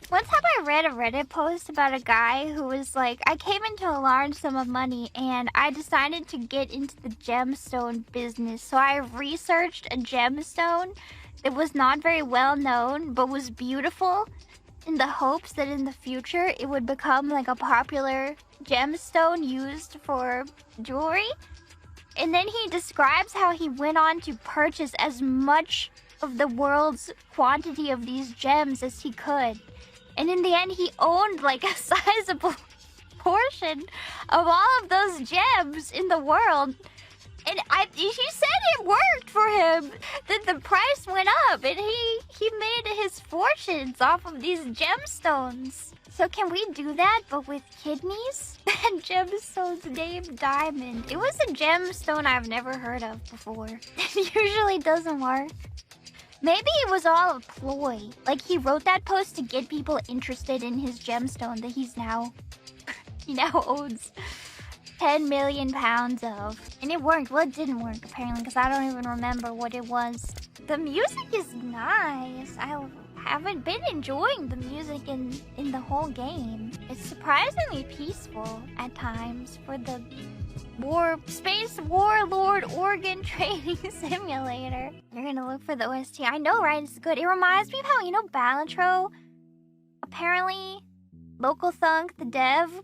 One time I read a Reddit post about a guy who was like, I came into a large sum of money and I decided to get into the gemstone business. So I researched a gemstone that was not very well known but was beautiful in the hopes that in the future it would become like a popular gemstone used for jewelry. And then he describes how he went on to purchase as much of the world's quantity of these gems as he could. And in the end, he owned like a sizable portion of all of those gems in the world. And he said it worked for him, that the price went up and he made his fortunes off of these gemstones. So can we do that, but with kidneys? That gemstone's named Diamond. It was a gemstone I've never heard of before. It usually doesn't work. Maybe it was all a ploy. Like he wrote that post to get people interested in his gemstone that he now owns 10 million pounds of. And it worked. Well, it didn't work apparently because I don't even remember what it was. The music is nice. I haven't been enjoying the music in the whole game. It's surprisingly peaceful at times for the Space Warlord Organ Trading Simulator. You're gonna look for the OST. I know, right? It's good. It reminds me of how, you know, Balatro, apparently Local Thunk, the dev,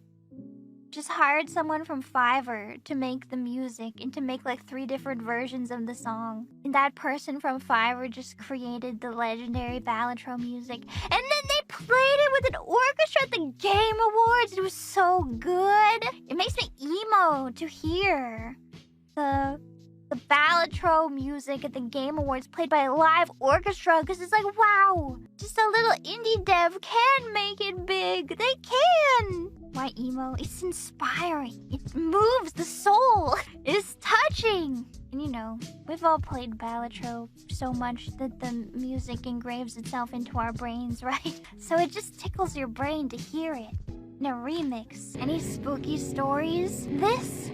just hired someone from Fiverr to make the music and to make like 3 different versions of the song. And that person from Fiverr just created the legendary Balatro music. And then they played it with an orchestra at the Game Awards. It was so good. It makes me emo to hear the Balatro music at the Game Awards played by a live orchestra, because it's like, wow, just a little indie dev can make it big. They can. Why emo? It's inspiring. It moves the soul. It's touching. And you know, we've all played Balatro so much that the music engraves itself into our brains, right? So it just tickles your brain to hear it in a remix. Any spooky stories? This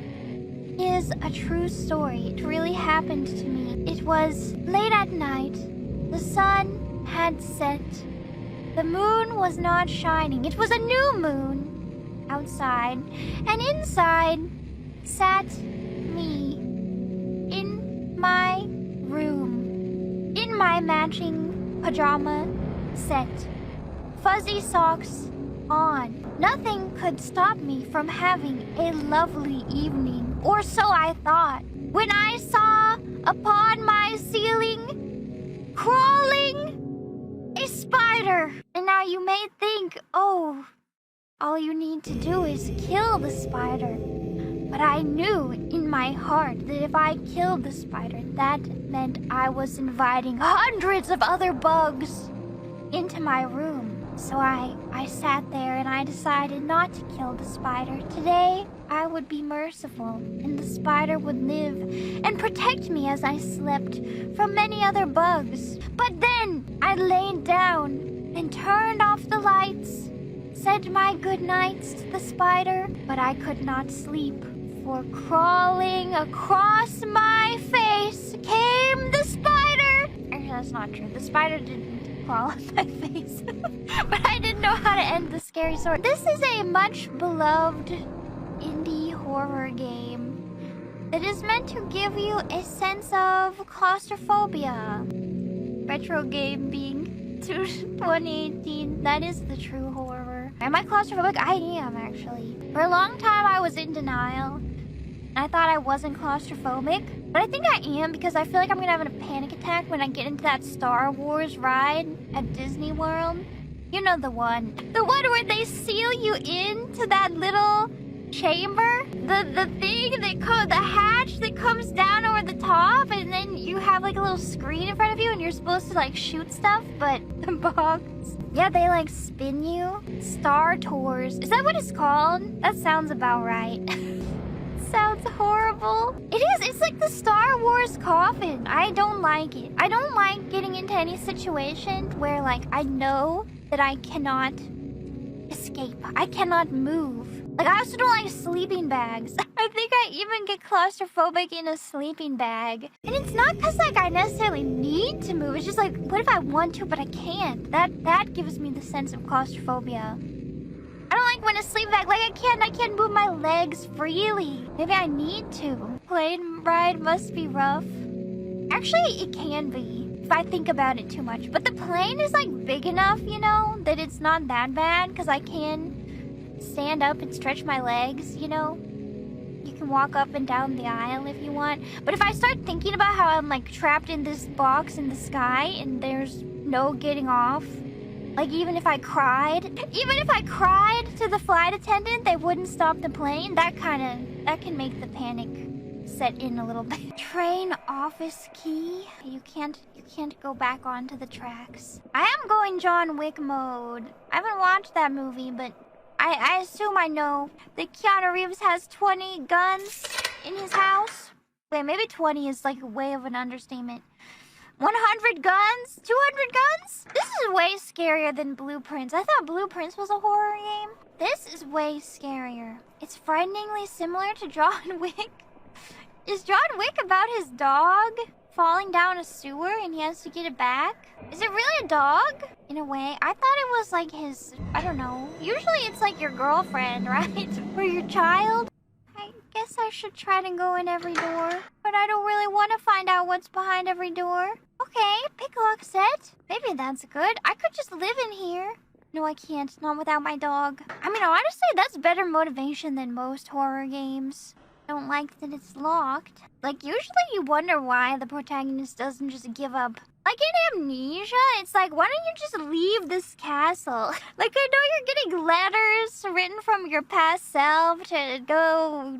is a true story. It really happened to me. It was late at night. The sun had set. The moon was not shining. It was a new moon outside. And inside sat me in my room, in my matching pajama set, fuzzy socks on. Nothing could stop me from having a lovely evening, or so I thought, when I saw upon my ceiling crawling a spider. And now you may think, oh, all you need to do is kill the spider. But I knew in my heart that if I killed the spider, that meant I was inviting hundreds of other bugs into my room. So I sat there and I decided not to kill the spider. Today, I would be merciful, and the spider would live and protect me as I slept from many other bugs. But then I laid down and turned off the lights, said my good nights to the spider, but I could not sleep, for crawling across my face came the spider. Actually, that's not true. The spider didn't crawl on my face. But I didn't know how to end the scary story. This is a much beloved indie horror game that is meant to give you a sense of claustrophobia. Retro game being 2018, that is the true horror. Am I claustrophobic? I am, actually. For a long time, I was in denial. I thought I wasn't claustrophobic, but I think I am, because I feel like I'm gonna have a panic attack when I get into that Star Wars ride at Disney World. You know the one where they seal you into that little chamber, the thing that the hatch that comes down over the top, and then you have like a little screen in front of you, and you're supposed to like shoot stuff, but the bugs. Yeah, they like spin you. Star Tours. Is that what it's called? That sounds about right. Sounds horrible. It is. It's like the Star Wars coffin. I don't like it. I don't like getting into any situation where like I know that I cannot escape. I cannot move. Like, I also don't like sleeping bags. I think I even get claustrophobic in a sleeping bag. And it's not because, like, I necessarily need to move. It's just like, what if I want to, but I can't? That gives me the sense of claustrophobia. I don't like when a sleeping bag, like, I can't move my legs freely. Maybe I need to. Plane ride must be rough. Actually, it can be. If I think about it too much. But the plane is, like, big enough, you know, that it's not that bad. Because I can stand up and stretch my legs, you know. You can walk up and down the aisle if you want. But if I start thinking about how I'm, like, trapped in this box in the sky and there's no getting off. Like, even if I cried to the flight attendant, they wouldn't stop the plane. That can make the panic set in a little bit. Train office key. You can't go back onto the tracks. I am going John Wick mode. I haven't watched that movie, but I assume I know that Keanu Reeves has 20 guns in his house. Wait, maybe 20 is like way of an understatement. 100 guns? 200 guns? This is way scarier than Blueprints. I thought Blueprints was a horror game. This is way scarier. It's frighteningly similar to John Wick. Is John Wick about his dog falling down a sewer and he has to get it back? Is it really a dog? In a way, I thought it was like his, I don't know. Usually it's like your girlfriend, right? Or your child. I guess I should try to go in every door. But I don't really want to find out what's behind every door. Okay, pick lock set. Maybe that's good. I could just live in here. No, I can't. Not without my dog. I mean, honestly, that's better motivation than most horror games. I don't like that it's locked. Like, usually you wonder why the protagonist doesn't just give up. Like in Amnesia, it's like, why don't you just leave this castle? Like, I know you're getting letters written from your past self to go,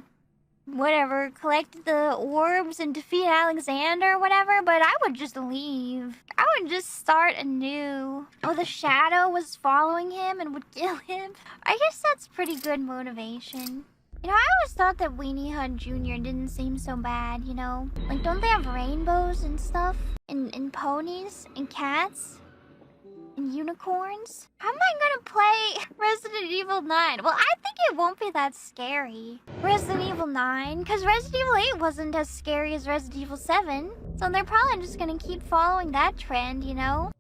whatever, collect the orbs and defeat Alexander or whatever, but I would just leave. I would just start anew. Oh, the shadow was following him and would kill him. I guess that's pretty good motivation. You know, I always thought that Weenie Hut Jr. didn't seem so bad, you know? Like, don't they have rainbows and stuff? And ponies? And cats? And unicorns? How am I gonna play Resident Evil 9? Well, I think it won't be that scary. Resident Evil 9? Because Resident Evil 8 wasn't as scary as Resident Evil 7. So they're probably just gonna keep following that trend, you know?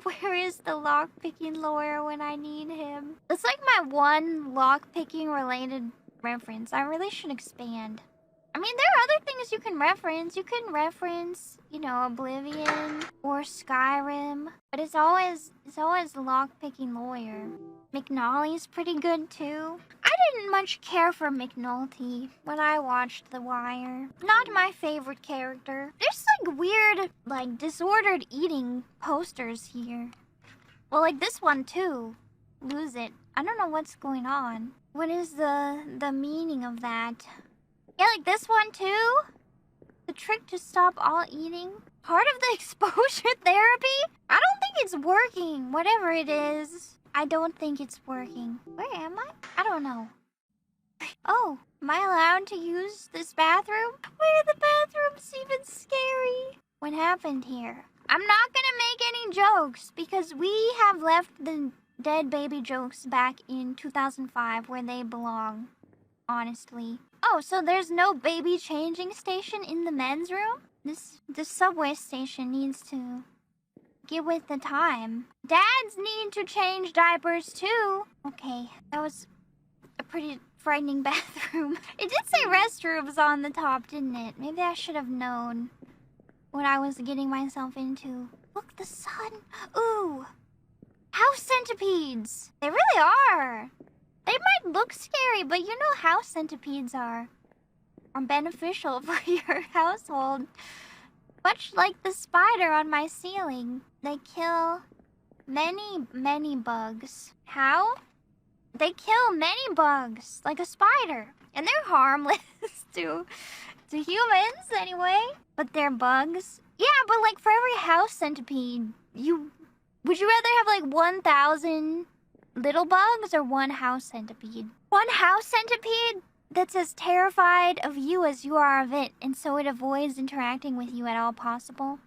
Where is the lockpicking lawyer when I need him? It's like my one lockpicking related reference. I really should expand. I mean, there are other things you can reference. You can reference, you know, Oblivion or Skyrim, but it's always the lockpicking lawyer. McNally's pretty good too. I didn't much care for McNulty when I watched The Wire. Not my favorite character. There's like weird, like disordered eating posters here. Well, like this one too. Lose it. I don't know what's going on. What is the meaning of that? Yeah, like this one too? The trick to stop all eating? Part of the exposure therapy? I don't think it's working. Whatever it is, I don't think it's working. Where am I? I don't know. Oh, am I allowed to use this bathroom? Where are the bathrooms even scary? What happened here? I'm not gonna make any jokes because we have left the dead baby jokes back in 2005 where they belong, honestly. Oh, so there's no baby changing station in the men's room? This subway station needs to get with the time. Dads need to change diapers too. Okay, that was a pretty frightening bathroom. It did say restrooms on the top, didn't it? Maybe I should have known what I was getting myself into. Look, the sun. Ooh. House centipedes! They really are! They might look scary, but you know house centipedes are beneficial for your household. Much like the spider on my ceiling. They kill many bugs. How? They kill many bugs, like a spider. And they're harmless to humans, anyway. But they're bugs. Yeah, but like for every house centipede, would you rather have like 1,000 little bugs or one house centipede? One house centipede that's as terrified of you as you are of it, and so it avoids interacting with you at all possible?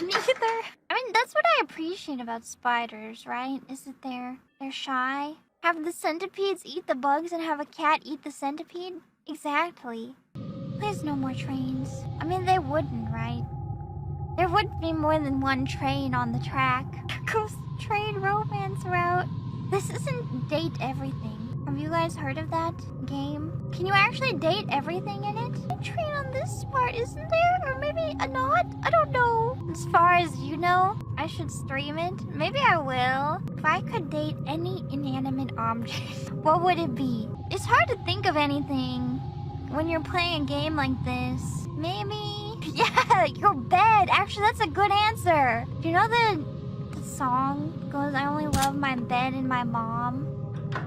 Neither. I mean, that's what I appreciate about spiders, right? Is that they're shy. Have the centipedes eat the bugs and have a cat eat the centipede? Exactly. Please no more trains. I mean, they wouldn't, right? There would be more than one train on the track. Goes the train romance route. This isn't Date Everything. Have you guys heard of that game? Can you actually date everything in it? A train on this part, isn't there? Or maybe a not? I don't know. As far as you know, I should stream it. Maybe I will. If I could date any inanimate object, what would it be? It's hard to think of anything when you're playing a game like this. Maybe... Yeah, your bed. Actually, that's a good answer. Do you know the song goes, I only love my bed and my mom?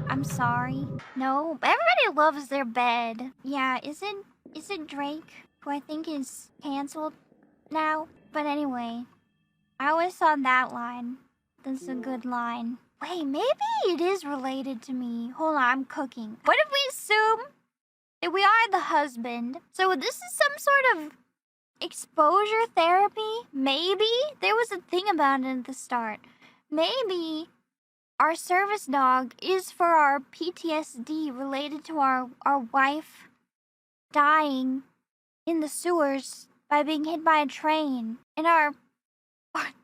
I'm sorry. No, but everybody loves their bed. Yeah, is it Drake, who I think is canceled now? But anyway, I always saw that line. That's a good line. Wait, maybe it is related to me. Hold on, I'm cooking. What if we assume that we are the husband? So this is some sort of exposure therapy? Maybe? There was a thing about it at the start. Maybe our service dog is for our PTSD related to our wife dying in the sewers by being hit by a train. And our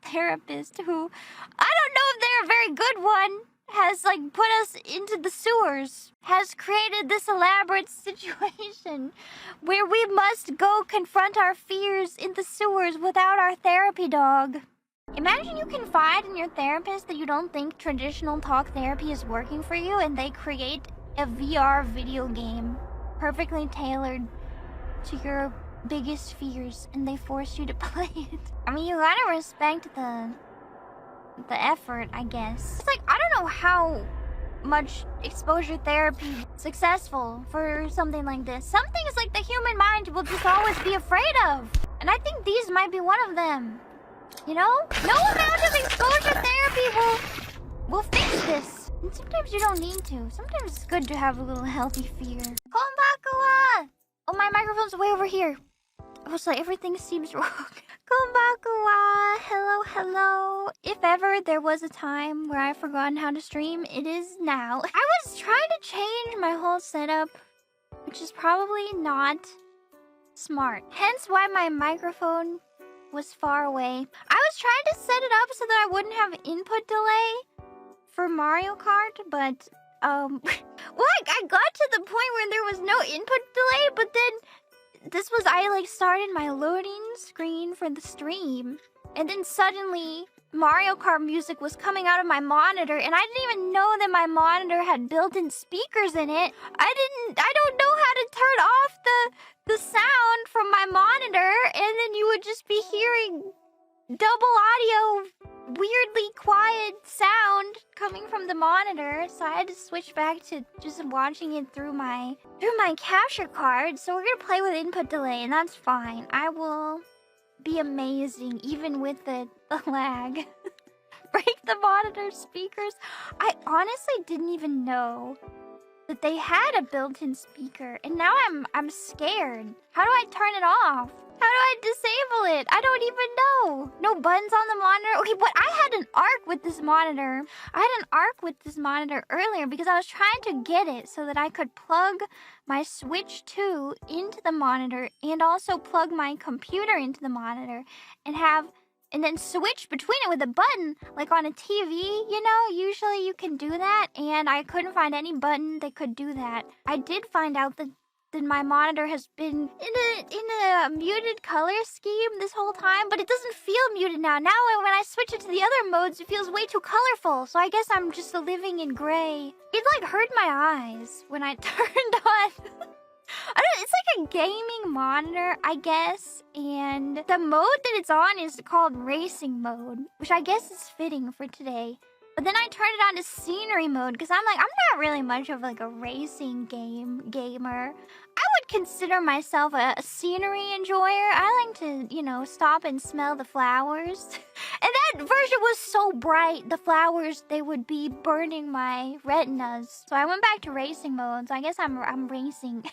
therapist, who, I don't know if they're a very good one, has put us into the sewers, has created this elaborate situation where we must go confront our fears in the sewers without our therapy dog. Imagine you confide in your therapist that you don't think traditional talk therapy is working for you, and they create a VR video game perfectly tailored to your biggest fears, and they force you to play it. I mean, you gotta respect the effort, I guess. It's I don't know how much exposure therapy is successful for something like this. Some things the human mind will just always be afraid of. And I think these might be one of them. You know? No amount of exposure therapy will fix this. And sometimes you don't need to. Sometimes it's good to have a little healthy fear. Konbakuwa! Oh, my microphone's way over here. I was everything seems wrong. Konbakuwa! Hello, hello. If ever there was a time where I've forgotten how to stream, it is now. I was trying to change my whole setup, which is probably not smart. Hence why my microphone was far away. I was trying to set it up so that I wouldn't have input delay for Mario Kart, but I got to the point where there was no input delay, but then this was, I started my loading screen for the stream, and then suddenly Mario Kart music was coming out of my monitor, and I didn't even know that my monitor had built-in speakers in it. I don't know how to turn off the sound from my monitor, and then you would just be hearing double audio, weirdly quiet sound coming from the monitor, so I had to switch back to just watching it through my capture card. So we're gonna play with input delay, and that's fine. I will be amazing even with the lag. Break the monitor speakers. I honestly didn't even know that they had a built-in speaker, and now I'm scared. How do I turn it off? How do I disable it? I don't even know. No buttons on the monitor. Okay, but I had an arc with this monitor. I had an arc with this monitor earlier because I was trying to get it so that I could plug my Switch 2 into the monitor and also plug my computer into the monitor and then switch between it with a button, like on a TV, you know? Usually you can do that, and I couldn't find any button that could do that. I did find out that my monitor has been in a muted color scheme this whole time, but it doesn't feel muted now. Now when I switch it to the other modes, it feels way too colorful, so I guess I'm just living in gray. It hurt my eyes when I turned on... it's like a gaming monitor, I guess, and the mode that it's on is called racing mode, which I guess is fitting for today. But then I turned it on to scenery mode because I'm not really much of a racing gamer. I would consider myself a scenery enjoyer. I like to, stop and smell the flowers. And that version was so bright, the flowers, they would be burning my retinas. So I went back to racing mode, so I guess I'm racing.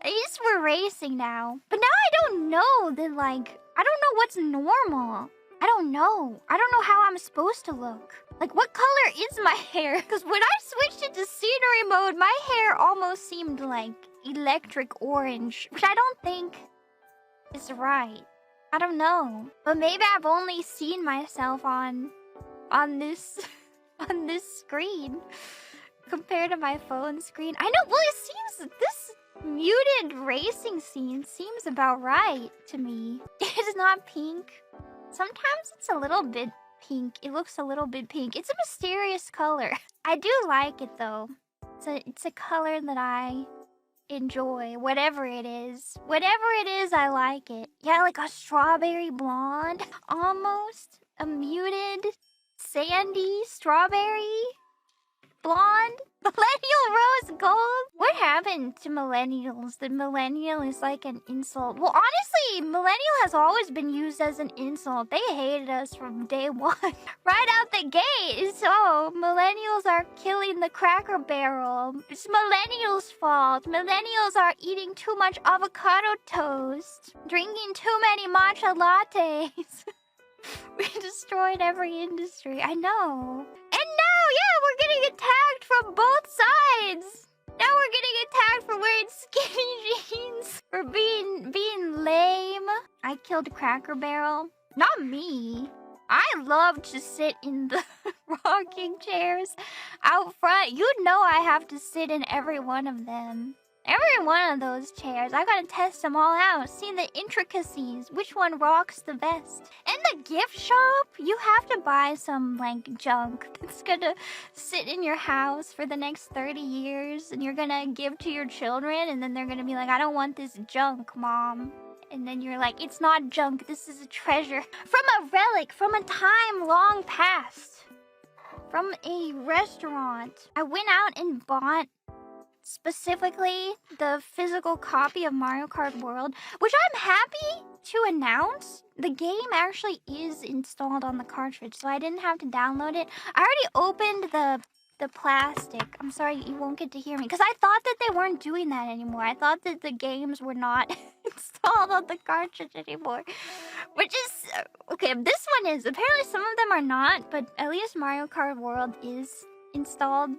At least we're racing now. But now I don't know that, I don't know what's normal. I don't know how I'm supposed to look. Like, what color is my hair? Because when I switched into scenery mode, my hair almost seemed like electric orange, which I don't think is right. I don't know. But maybe I've only seen myself on this on this screen compared to my phone screen. I know, well, it seems this muted racing scene seems about right to me. It's not pink. Sometimes it's a little bit pink. It looks a little bit pink. It's a mysterious color. I do like it though. It's a color that I enjoy. Whatever it is. Whatever it is, I like it. Yeah, like a strawberry blonde. Almost. A muted, sandy strawberry blonde. Millennial rose gold. What happened to millennials? The millennial is like an insult. Well, honestly, millennial has always been used as an insult. They hated us from day one. Right out the gate. So, millennials are killing the Cracker Barrel. It's millennials' fault. Millennials are eating too much avocado toast. Drinking too many matcha lattes. We destroyed every industry. I know. And now, yeah, we're getting attacked from both sides. Now we're getting attacked for wearing skinny jeans. For being lame. I killed Cracker Barrel. Not me. I love to sit in the rocking chairs out front. You know I have to sit in every one of them. Every one of those chairs. I gotta test them all out. See the intricacies. Which one rocks the best. In the gift shop, you have to buy some, like, junk that's gonna sit in your house for the next 30 years. And you're gonna give to your children. And then they're gonna be like, I don't want this junk, Mom. And then you're like, it's not junk. This is a treasure. From a relic. From a time long past. From a restaurant. I went out and bought specifically the physical copy of Mario Kart World, which I'm happy to announce the game actually is installed on the cartridge, so I didn't have to download it. I already opened the plastic. I'm sorry, you won't get to hear me, because I thought that they weren't doing that anymore. I thought that the games were not installed on the cartridge anymore, which is okay. This one is. Apparently some of them are not, but at least Mario Kart World is installed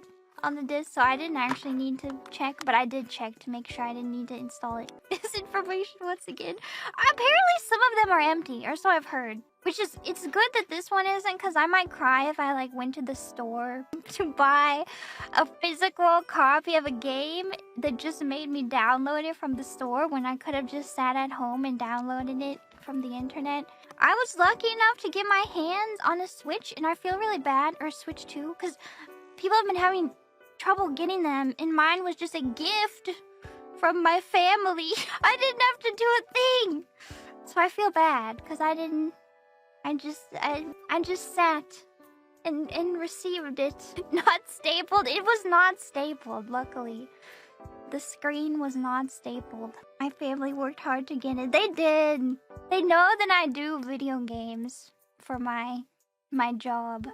on the disc, so I didn't actually need to check, but I did check to make sure I didn't need to install it. This information once again. Apparently some of them are empty, or so I've heard. Which is, it's good that this one isn't, because I might cry if I like went to the store to buy a physical copy of a game that just made me download it from the store when I could have just sat at home and downloaded it from the internet. I was lucky enough to get my hands on a Switch, and I feel really bad, or Switch 2, because people have been having trouble getting them, and mine was just a gift from my family. I didn't have to do a thing, so I feel bad because I didn't. I just sat and received it. Not stapled. It was not stapled. Luckily, the screen was not stapled. My family worked hard to get it. They did. They know that I do video games for my job.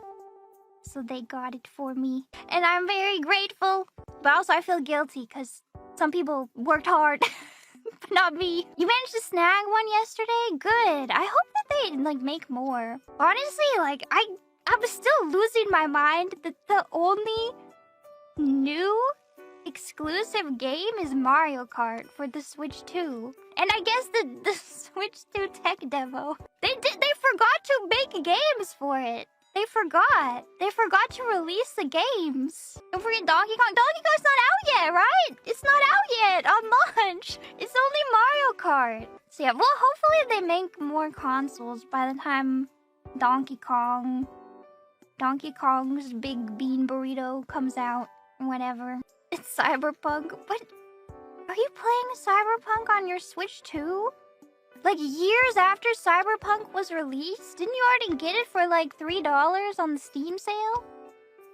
So they got it for me. And I'm very grateful. But also I feel guilty because some people worked hard. But not me. You managed to snag one yesterday? Good. I hope that they like make more. Honestly, like I'm still losing my mind that the only new exclusive game is Mario Kart for the Switch 2. And I guess the Switch 2 tech demo. They forgot to make games for it. They forgot. They forgot to release the games. Don't forget Donkey Kong. Donkey Kong's not out yet, right? It's not out yet on launch. It's only Mario Kart. So yeah, well, hopefully they make more consoles by the time Donkey Kong's Big Bean Burrito comes out. Whatever. It's Cyberpunk. What? Are you playing Cyberpunk on your Switch too? Like years after Cyberpunk was released? Didn't you already get it for like $3 on the Steam sale?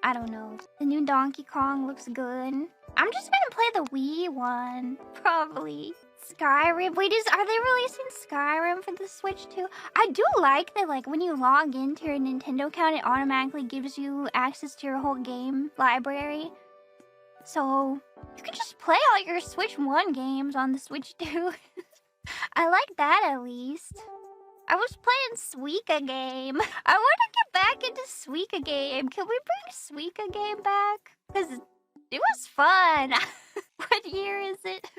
I don't know. The new Donkey Kong looks good. I'm just gonna play the Wii one. Probably. Skyrim. Wait, are they releasing Skyrim for the Switch too? I do like that, like, when you log into your Nintendo account, it automatically gives you access to your whole game library. So, you can just play all your Switch 1 games on the Switch 2. I like that, at least. I was playing Suika game. I want to get back into Suika game. Can we bring Suika game back? Because it was fun. What year is it?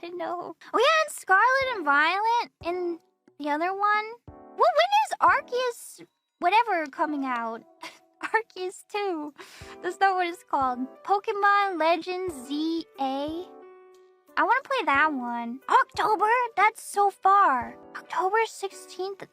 I know. Oh yeah, and Scarlet and Violet and the other one. Well, when is Arceus whatever coming out? Arceus 2. That's not what it's called. Pokemon Legends ZA. I want to play that one. October? That's so far. October 16th?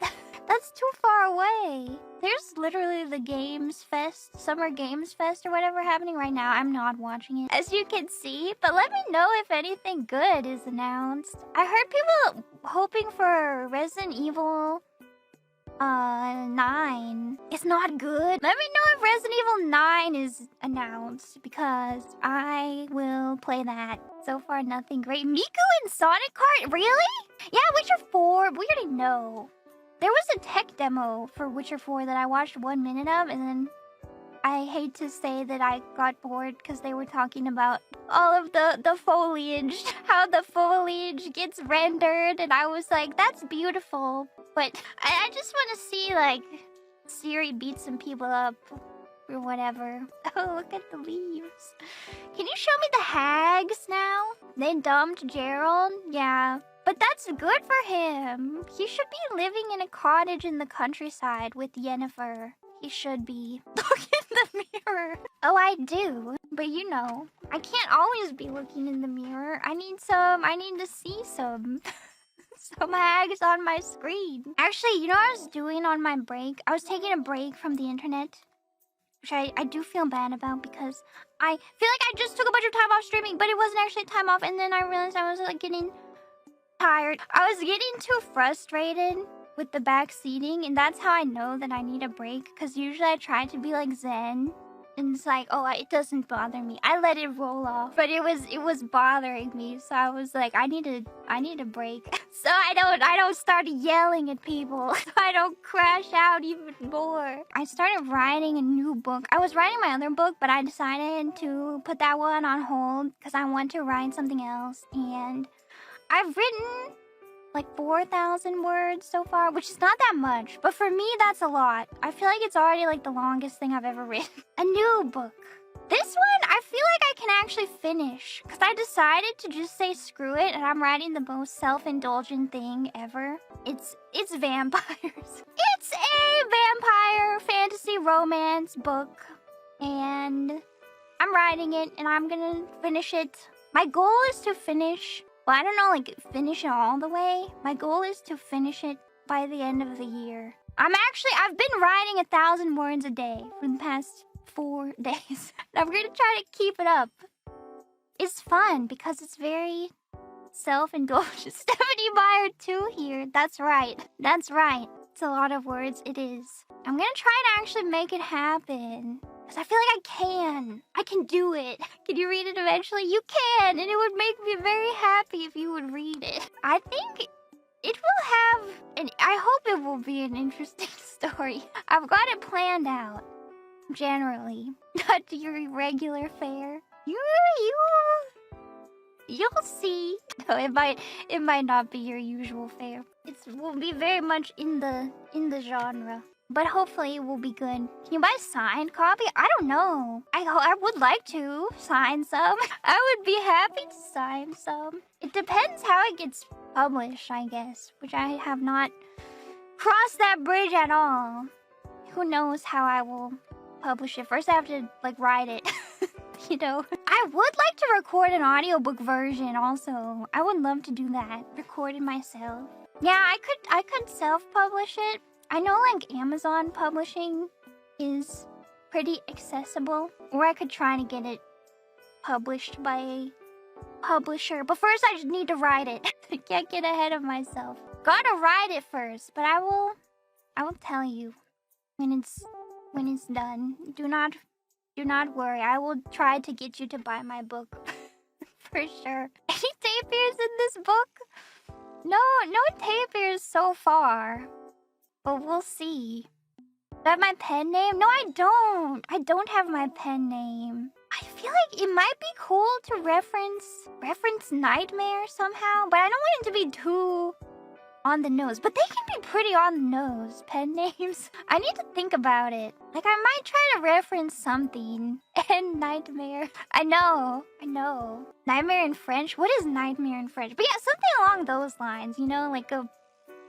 That's too far away. There's literally the Games Fest, Summer Games Fest or whatever happening right now. I'm not watching it, as you can see. But let me know if anything good is announced. I heard people hoping for Resident Evil 9. It's not good. Let me know if Resident Evil 9 is announced, because I will play that. So far, nothing great. Miku and Sonic Kart? Really? Yeah, Witcher 4. We already know. There was a tech demo for Witcher 4 that I watched 1 minute of, and then I hate to say that I got bored because they were talking about all of the foliage, how the foliage gets rendered, and I was like, that's beautiful. But I just want to see, like, Siri beat some people up or whatever. Oh, look at the leaves. Can you show me the hags now? They dumped Gerald? Yeah. But that's good for him. He should be living in a cottage in the countryside with Yennefer. He should be. Look in the mirror. Oh, I do. But you know, I can't always be looking in the mirror. I need to see some. Some hags on my screen. Actually, you know what I was doing on my break? I was taking a break from the internet, which I do feel bad about because I feel like I just took a bunch of time off streaming, but it wasn't actually time off, and then I realized I was like getting tired. I was getting too frustrated with the back seating, and that's how I know that I need a break, because usually I try to be like zen. And it's like, oh, it doesn't bother me. I let it roll off, but it was bothering me. So I was like, I need a break, so I don't start yelling at people. So I don't crash out even more. I started writing a new book. I was writing my other book, but I decided to put that one on hold because I want to write something else. And I've written like 4,000 words so far, which is not that much, but for me that's a lot. I feel like it's already like the longest thing I've ever written. A new book. This one I feel like I can actually finish, because I decided to just say screw it, and I'm writing the most self-indulgent thing ever. It's vampires. It's a vampire fantasy romance book, and I'm writing it, and I'm gonna finish it. My goal is to finish, well, I don't know, like, finish it all the way. My goal is to finish it by the end of the year. I've been writing 1,000 words a day for the past 4 days. I'm gonna try to keep it up. It's fun because it's very self-indulgent. Stephanie Meyer 2 here. That's right. That's right. It's a lot of words. It is. I'm gonna try to actually make it happen, because I feel like I can. I can do it. Can you read it eventually? You can, and it would make me very happy if you would read it. I think it will have, and I hope it will be an interesting story. I've got it planned out, generally. Not your regular fare. You'll see. No, it might not be your usual fare. It will be very much in the genre. But hopefully it will be good. Can you buy a signed copy? I don't know. I would like to sign some. I would be happy to sign some. It depends how it gets published, I guess, which I have not crossed that bridge at all. Who knows how I will publish it. First I have to, like, write it. You know? I would like to record an audiobook version also. I would love to do that. Record it myself. Yeah, I could self-publish it. I know, like, Amazon publishing is pretty accessible. Or I could try to get it published by a publisher. But first I just need to write it. I can't get ahead of myself. Gotta write it first. But I will tell you when it's done. Do not worry. I will try to get you to buy my book. For sure. Any tapirs in this book? No tapirs so far. But we'll see. Do I have my pen name? No, I don't. I don't have my pen name. I feel like it might be cool to reference Nightmare somehow, but I don't want it to be too on the nose. But they can be pretty on the nose, pen names. I need to think about it. Like, I might try to reference something. And nightmare. I know. Nightmare in French? What is nightmare in French? But yeah, something along those lines, you know, like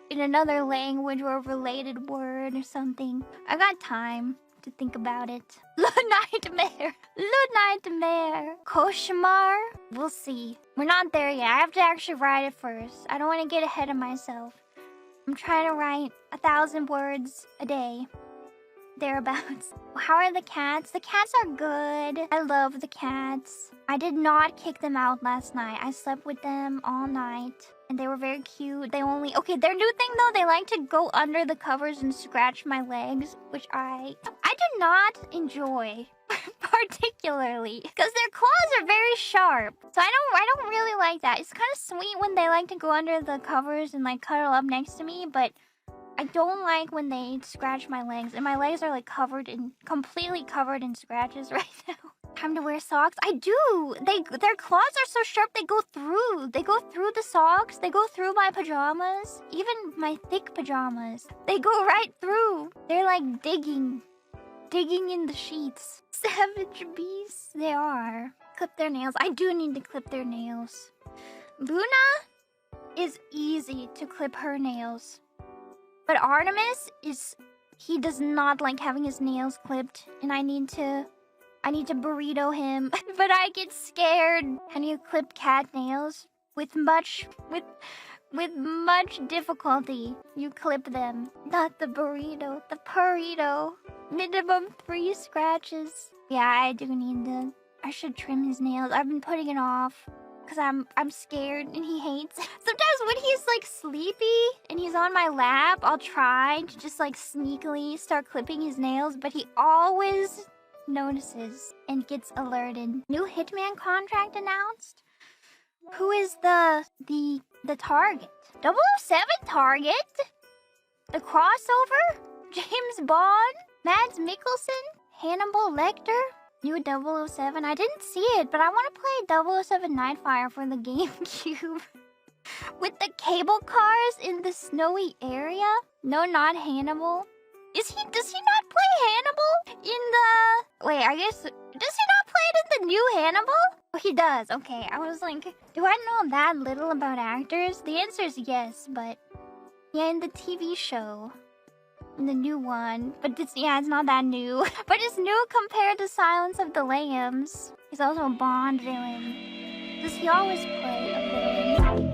in another language or a related word or something. I got time to think about it. Le nightmare. Cauchemar? We'll see. We're not there yet. I have to actually write it first. I don't want to get ahead of myself. I'm trying to write 1,000 words a day. Thereabouts. How are the cats? The cats are good. I love the cats. I did not kick them out last night. I slept with them all night. And they were very cute. Okay, their new thing though, they like to go under the covers and scratch my legs, which I do not enjoy particularly, because their claws are very sharp. So I don't really like that. It's kind of sweet when they like to go under the covers and like cuddle up next to me, but I don't like when they scratch my legs, and my legs are like completely covered in scratches right now. Time to wear socks. I do. Their claws are so sharp. They go through the socks. They go through my pajamas, even my thick pajamas. They go right through. They're like digging in the sheets. Savage beasts they are. Clip their nails. I do need to clip their nails. Luna is easy to clip her nails. But Artemis he does not like having his nails clipped, and I need to burrito him. But I get scared. Can you clip cat nails? With much difficulty, you clip them. Not the burrito, the purrito. Minimum 3 scratches. Yeah, I should trim his nails. I've been putting it off because I'm scared and he hates it. Sometimes when he's like sleepy and he's on my lap, I'll try to just like sneakily start clipping his nails, but he always notices and gets alerted. New Hitman contract announced? Who is the target? 007 target? The crossover? James Bond? Mads Mikkelsen? Hannibal Lecter? New 007? I didn't see it, but I want to play 007 Nightfire for the GameCube. With the cable cars in the snowy area? No, not Hannibal. Does he not play Hannibal in the... Wait, I guess... Does he not play it in the new Hannibal? Oh, he does. Okay, I was like, do I know that little about actors? The answer is yes, but... Yeah, in the TV show. In the new one. But it's not that new. But it's new compared to Silence of the Lambs. He's also a Bond villain. Does he always play a villain?